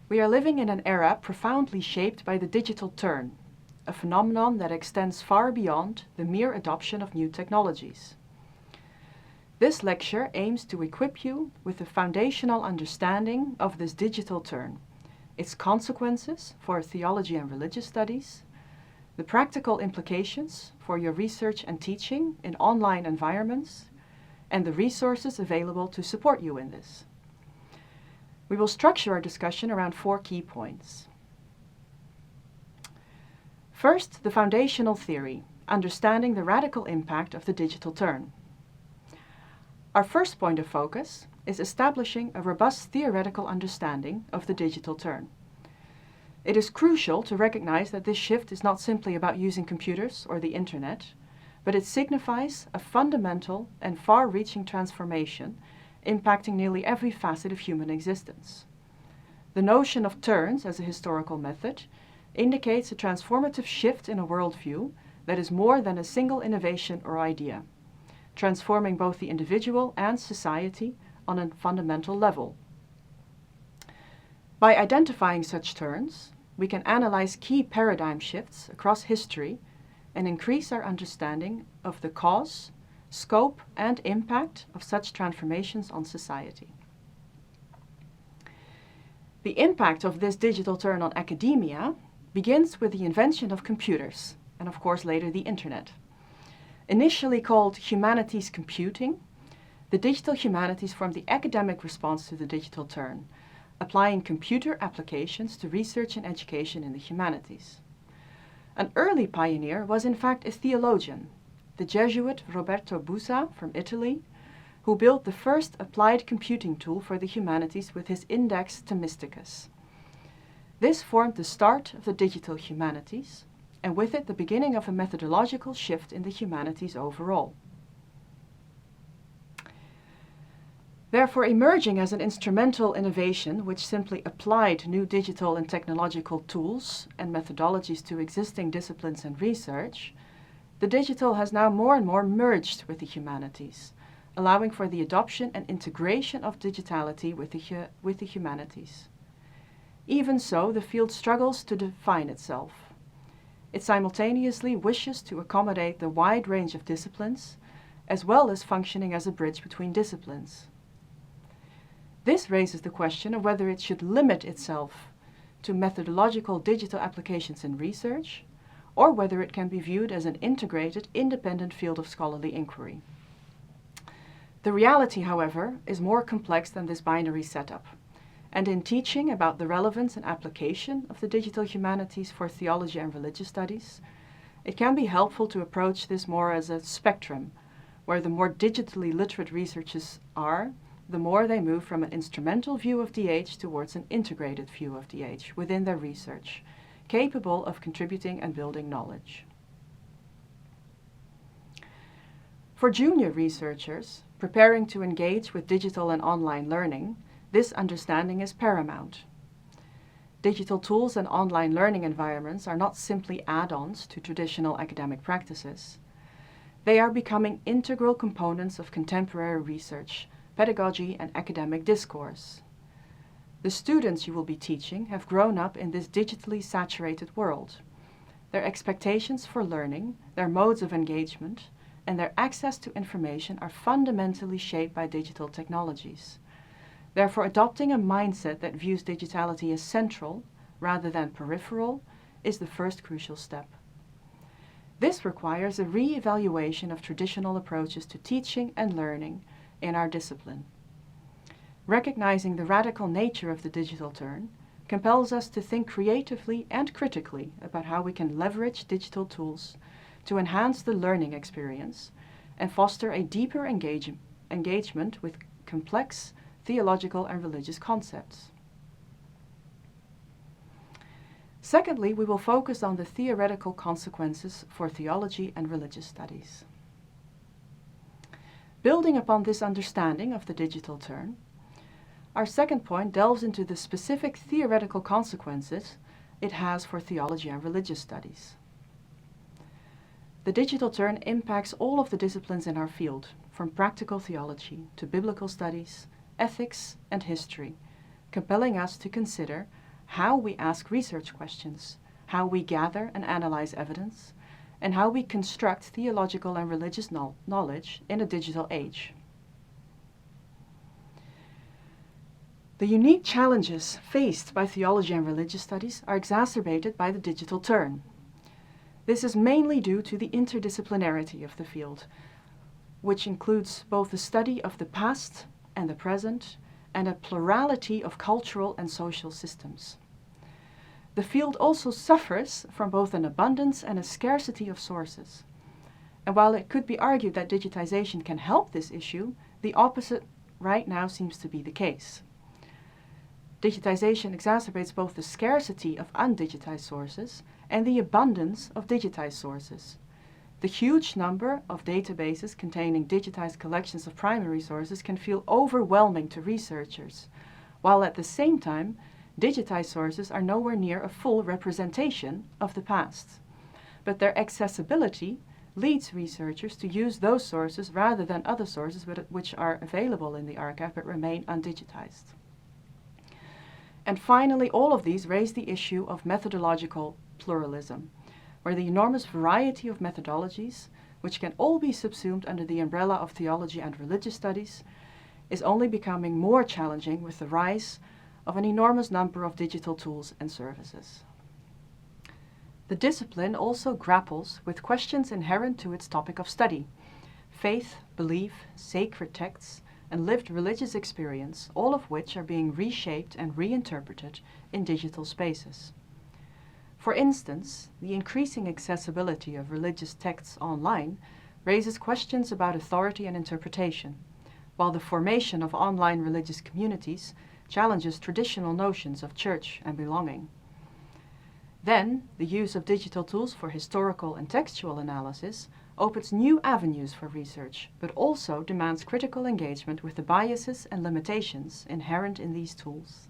We are living in an era profoundly shaped by the digital turn, a phenomenon that extends far beyond the mere adoption of new technologies. This lecture aims to equip you with a foundational understanding of this digital turn, its consequences for theology and religious studies, the practical implications for your research and teaching in online environments, and the resources available to support you in this. We will structure our discussion around 4 key points. First, the foundational theory, understanding the radical impact of the digital turn. Our first point of focus is establishing a robust theoretical understanding of the digital turn. It is crucial to recognize that this shift is not simply about using computers or the internet, but it signifies a fundamental and far-reaching transformation impacting nearly every facet of human existence. The notion of turns as a historical method indicates a transformative shift in a worldview that is more than a single innovation or idea, transforming both the individual and society on a fundamental level. By identifying such turns, we can analyze key paradigm shifts across history and increase our understanding of the cause, scope, and impact of such transformations on society. The impact of this digital turn on academia begins with the invention of computers, and of course later the internet. Initially called humanities computing, the digital humanities formed the academic response to the digital turn, applying computer applications to research and education in the humanities. An early pioneer was in fact a theologian, the Jesuit Roberto Busa from Italy, who built the first applied computing tool for the humanities with his Index Themysticus. This formed the start of the digital humanities, and with it the beginning of a methodological shift in the humanities overall. Therefore, emerging as an instrumental innovation which simply applied new digital and technological tools and methodologies to existing disciplines and research, the digital has now more and more merged with the humanities, allowing for the adoption and integration of digitality with the humanities. Even so, the field struggles to define itself. It simultaneously wishes to accommodate the wide range of disciplines, as well as functioning as a bridge between disciplines. This raises the question of whether it should limit itself to methodological digital applications in research, or whether it can be viewed as an integrated, independent field of scholarly inquiry. The reality, however, is more complex than this binary setup, and in teaching about the relevance and application of the digital humanities for theology and religious studies, it can be helpful to approach this more as a spectrum, where the more digitally literate researchers are, the more they move from an instrumental view of DH towards an integrated view of DH within their research, capable of contributing and building knowledge. For junior researchers preparing to engage with digital and online learning, this understanding is paramount. Digital tools and online learning environments are not simply add-ons to traditional academic practices. They are becoming integral components of contemporary research, pedagogy, and academic discourse. The students you will be teaching have grown up in this digitally saturated world. Their expectations for learning, their modes of engagement, and their access to information are fundamentally shaped by digital technologies. Therefore, adopting a mindset that views digitality as central rather than peripheral is the first crucial step. This requires a re-evaluation of traditional approaches to teaching and learning in our discipline. Recognizing the radical nature of the digital turn compels us to think creatively and critically about how we can leverage digital tools to enhance the learning experience and foster a deeper engagement with complex theological and religious concepts. Secondly, we will focus on the theoretical consequences for theology and religious studies. Building upon this understanding of the digital turn, our second point delves into the specific theoretical consequences it has for theology and religious studies. The digital turn impacts all of the disciplines in our field, from practical theology to biblical studies, ethics, and history, compelling us to consider how we ask research questions, how we gather and analyze evidence, and how we construct theological and religious knowledge in a digital age. The unique challenges faced by theology and religious studies are exacerbated by the digital turn. This is mainly due to the interdisciplinarity of the field, which includes both the study of the past and the present, and a plurality of cultural and social systems. The field also suffers from both an abundance and a scarcity of sources. And while it could be argued that digitization can help this issue, the opposite right now seems to be the case. Digitization exacerbates both the scarcity of undigitized sources and the abundance of digitized sources. The huge number of databases containing digitized collections of primary sources can feel overwhelming to researchers, while at the same time, digitized sources are nowhere near a full representation of the past. But their accessibility leads researchers to use those sources rather than other sources which are available in the archive but remain undigitized. And finally, all of these raise the issue of methodological pluralism, where the enormous variety of methodologies, which can all be subsumed under the umbrella of theology and religious studies, is only becoming more challenging with the rise of an enormous number of digital tools and services. The discipline also grapples with questions inherent to its topic of study: faith, belief, sacred texts, and lived religious experience, all of which are being reshaped and reinterpreted in digital spaces. For instance, the increasing accessibility of religious texts online raises questions about authority and interpretation, while the formation of online religious communities challenges traditional notions of church and belonging. Then, the use of digital tools for historical and textual analysis opens new avenues for research, but also demands critical engagement with the biases and limitations inherent in these tools.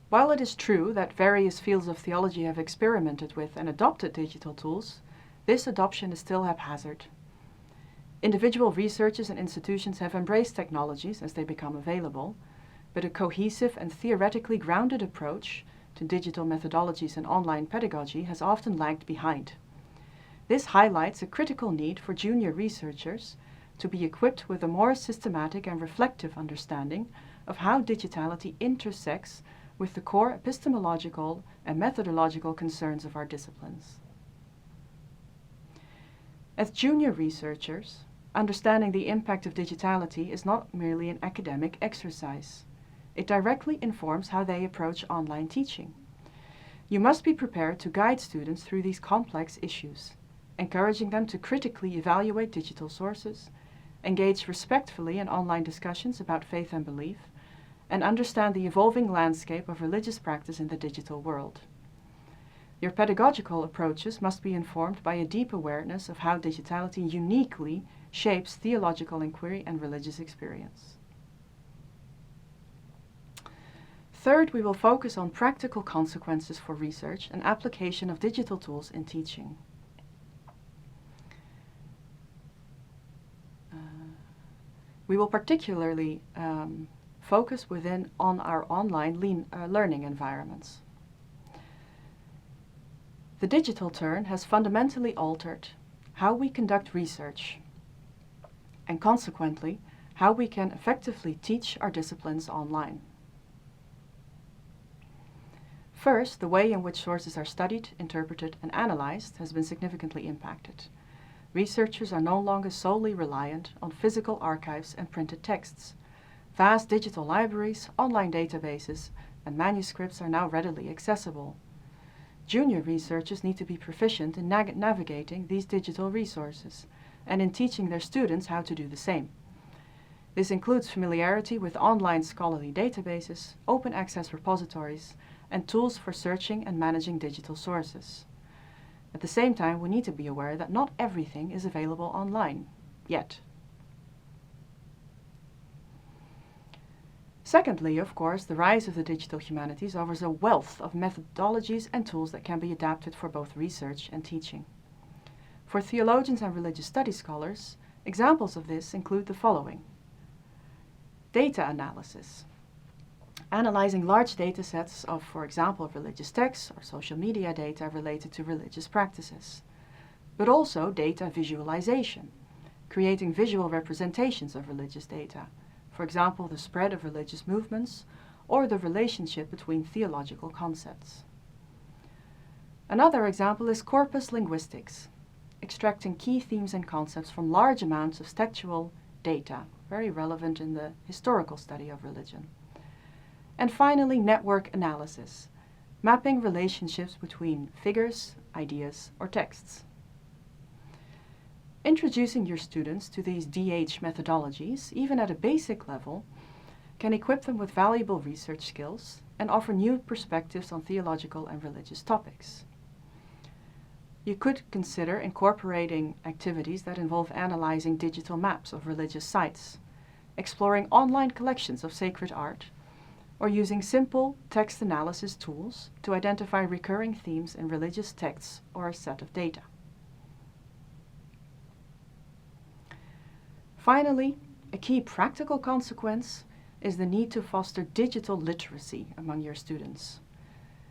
While it is true that various fields of theology have experimented with and adopted digital tools, this adoption is still haphazard. Individual researchers and institutions have embraced technologies as they become available, but a cohesive and theoretically grounded approach to digital methodologies and online pedagogy has often lagged behind. This highlights a critical need for junior researchers to be equipped with a more systematic and reflective understanding of how digitality intersects with the core epistemological and methodological concerns of our disciplines. As junior researchers, understanding the impact of digitality is not merely an academic exercise. It directly informs how they approach online teaching. You must be prepared to guide students through these complex issues, encouraging them to critically evaluate digital sources, engage respectfully in online discussions about faith and belief, and understand the evolving landscape of religious practice in the digital world. Your pedagogical approaches must be informed by a deep awareness of how digitality uniquely shapes theological inquiry and religious experience. Third, we will focus on practical consequences for research and application of digital tools in teaching. We will particularly focus on our online learning environments. The digital turn has fundamentally altered how we conduct research and consequently how we can effectively teach our disciplines online. First, the way in which sources are studied, interpreted, and analyzed has been significantly impacted. Researchers are no longer solely reliant on physical archives and printed texts. Vast digital libraries, online databases, and manuscripts are now readily accessible. Junior researchers need to be proficient in navigating these digital resources and in teaching their students how to do the same. This includes familiarity with online scholarly databases, open access repositories, and tools for searching and managing digital sources. At the same time, we need to be aware that not everything is available online, yet. Secondly, of course, the rise of the digital humanities offers a wealth of methodologies and tools that can be adapted for both research and teaching. For theologians and religious studies scholars, examples of this include the following: data analysis. analyzing large data sets of, for example, religious texts or social media data related to religious practices, but also data visualization, creating visual representations of religious data, for example, the spread of religious movements or the relationship between theological concepts. Another example is corpus linguistics, extracting key themes and concepts from large amounts of textual data, very relevant in the historical study of religion. And finally, network analysis, mapping relationships between figures, ideas, or texts. Introducing your students to these DH methodologies, even at a basic level, can equip them with valuable research skills and offer new perspectives on theological and religious topics. You could consider incorporating activities that involve analyzing digital maps of religious sites, exploring online collections of sacred art, or using simple text analysis tools to identify recurring themes in religious texts or a set of data. Finally, a key practical consequence is the need to foster digital literacy among your students.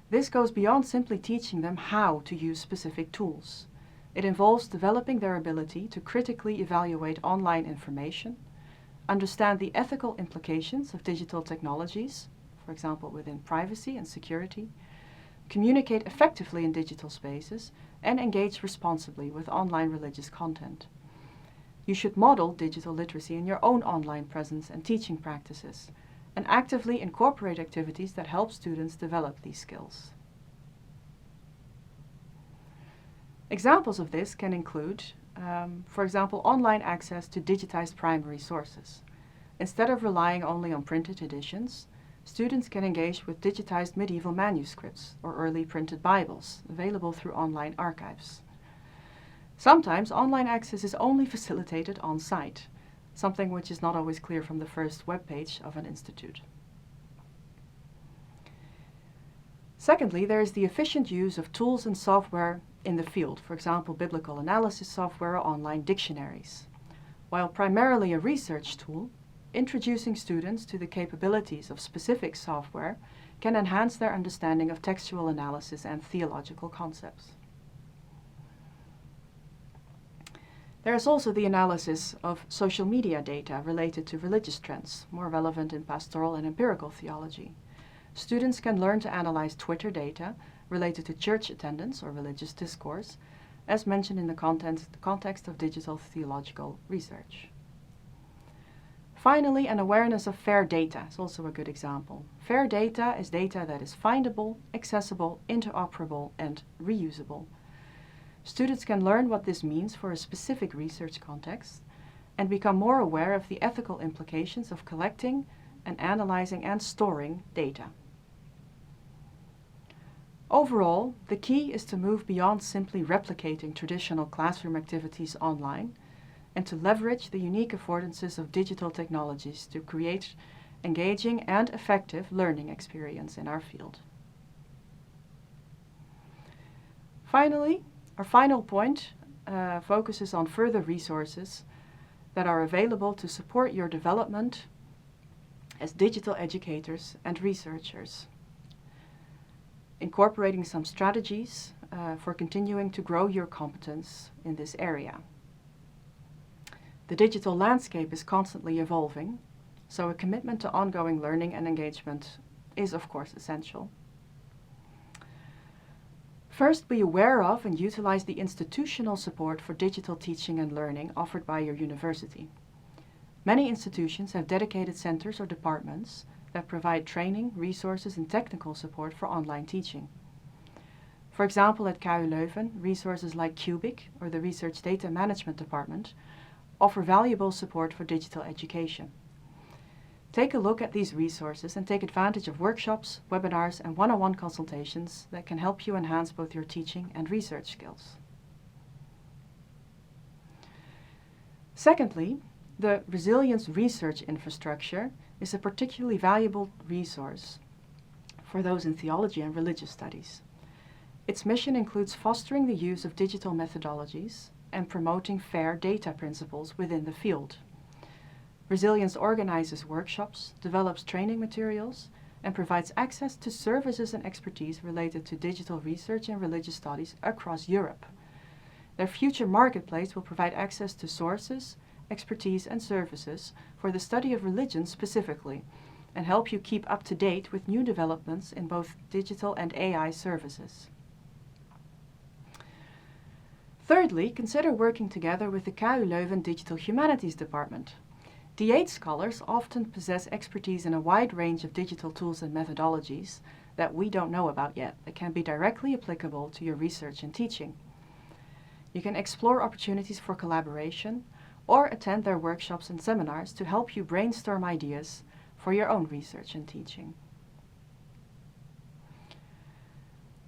This goes beyond simply teaching them how to use specific tools. It involves developing their ability to critically evaluate online information, understand the ethical implications of digital technologies, for example within privacy and security, communicate effectively in digital spaces, and engage responsibly with online religious content. You should model digital literacy in your own online presence and teaching practices, and actively incorporate activities that help students develop these skills. Examples of this can include, for example, online access to digitized primary sources. Instead of relying only on printed editions, students can engage with digitized medieval manuscripts or early printed Bibles available through online archives. Sometimes online access is only facilitated on-site, something which is not always clear from the first web page of an institute. Secondly, there is the efficient use of tools and software in the field, for example, biblical analysis software or online dictionaries. While primarily a research tool, introducing students to the capabilities of specific software can enhance their understanding of textual analysis and theological concepts. There is also the analysis of social media data related to religious trends, more relevant in pastoral and empirical theology. Students can learn to analyze Twitter data related to church attendance or religious discourse, as mentioned in the context of digital theological research. Finally, an awareness of fair data is also a good example. Fair data is data that is findable, accessible, interoperable, and reusable. Students can learn what this means for a specific research context and become more aware of the ethical implications of collecting and analyzing and storing data. Overall, the key is to move beyond simply replicating traditional classroom activities online and to leverage the unique affordances of digital technologies to create engaging and effective learning experience in our field. Finally, our final point focuses on further resources that are available to support your development as digital educators and researchers, incorporating some strategies for continuing to grow your competence in this area. The digital landscape is constantly evolving, so a commitment to ongoing learning and engagement is of course essential. First, be aware of and utilize the institutional support for digital teaching and learning offered by your university. Many institutions have dedicated centers or departments that provide training, resources, and technical support for online teaching. For example, at KU Leuven, resources like Cubic or the Research Data Management Department offer valuable support for digital education. Take a look at these resources and take advantage of workshops, webinars, and one-on-one consultations that can help you enhance both your teaching and research skills. Secondly, the resilience research infrastructure is a particularly valuable resource for those in theology and religious studies. Its mission includes fostering the use of digital methodologies and promoting fair data principles within the field. Resilience organizes workshops, develops training materials, and provides access to services and expertise related to digital research and religious studies across Europe. Their future marketplace will provide access to sources, expertise and services for the study of religion specifically, and help you keep up to date with new developments in both digital and AI services. Thirdly, consider working together with the KU Leuven Digital Humanities Department. D8 scholars often possess expertise in a wide range of digital tools and methodologies that we don't know about yet, that can be directly applicable to your research and teaching. You can explore opportunities for collaboration or attend their workshops and seminars to help you brainstorm ideas for your own research and teaching.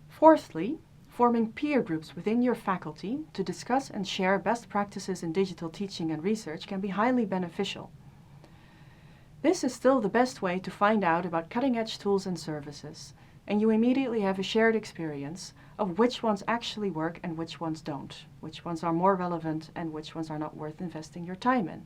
Fourthly, forming peer groups within your faculty to discuss and share best practices in digital teaching and research can be highly beneficial. This is still the best way to find out about cutting-edge tools and services, and you immediately have a shared experience of which ones actually work and which ones don't, which ones are more relevant and which ones are not worth investing your time in.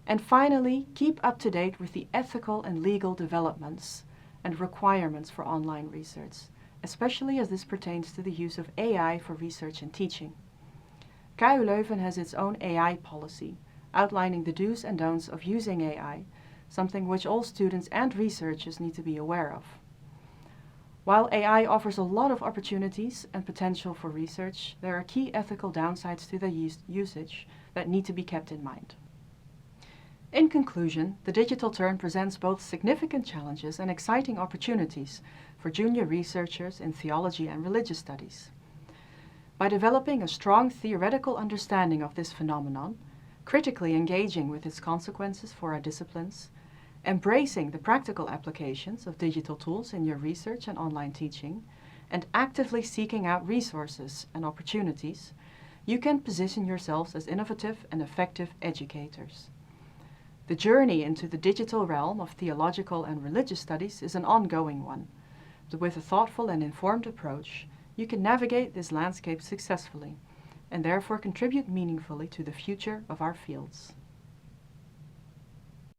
And finally, keep up to date with the ethical and legal developments and requirements for online research, especially as this pertains to the use of AI for research and teaching. KU Leuven has its own AI policy, outlining the do's and don'ts of using AI, something which all students and researchers need to be aware of. While AI offers a lot of opportunities and potential for research, there are key ethical downsides to the usage that need to be kept in mind. In conclusion, the digital turn presents both significant challenges and exciting opportunities for junior researchers in theology and religious studies. By developing a strong theoretical understanding of this phenomenon, critically engaging with its consequences for our disciplines, embracing the practical applications of digital tools in your research and online teaching, and actively seeking out resources and opportunities, you can position yourselves as innovative and effective educators. The journey into the digital realm of theological and religious studies is an ongoing one, but with a thoughtful and informed approach, you can navigate this landscape successfully and therefore contribute meaningfully to the future of our fields.